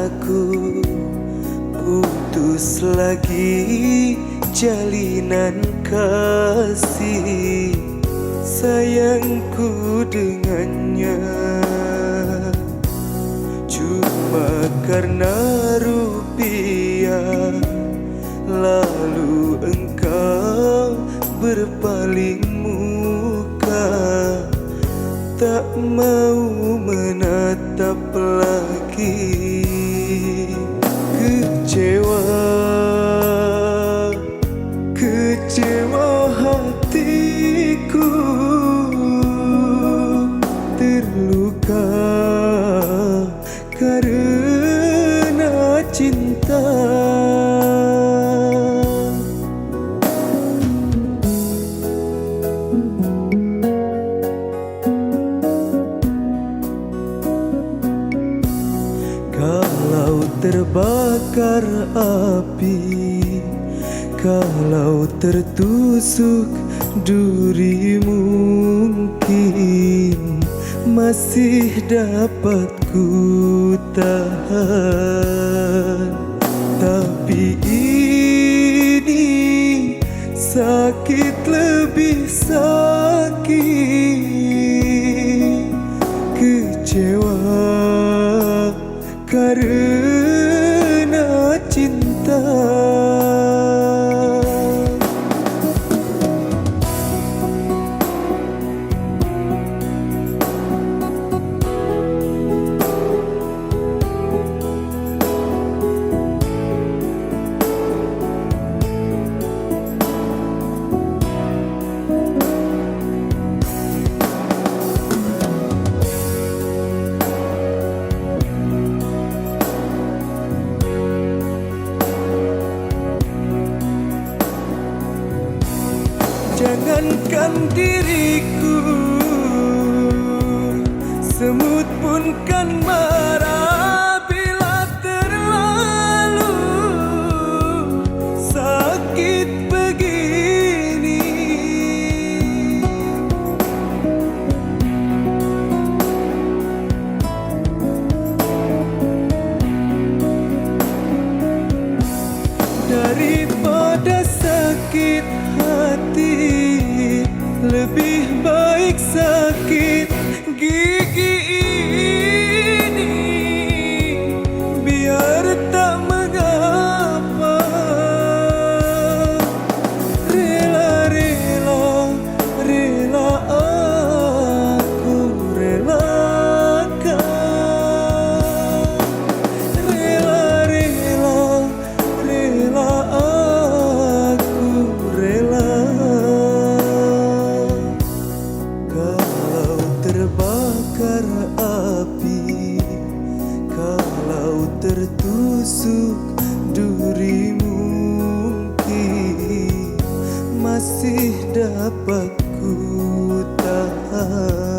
aku putus lagi jalinan kasih sayangku dengannya, cuma karena rupiah. Lalu engkau berpaling muka, tak mau menatap lagi. Kecewa hatiku, terluka karena cinta. Kalau terbakar api, kalau tertusuk duri, mungkin masih dapat ku tahan. Tapi ini sakit lebih sakit, kecewa karena cinta. Jangankan diriku, semut pun kan marah bila terlalu sakit begini. Daripada sakit hati, lebih baik sakit gigi ini. Biar tak mengapa, rela aku relakan. Rela aku rela. Kalau terbakar api, kalau tertusuk duri, mungkin masih dapat ku tahan.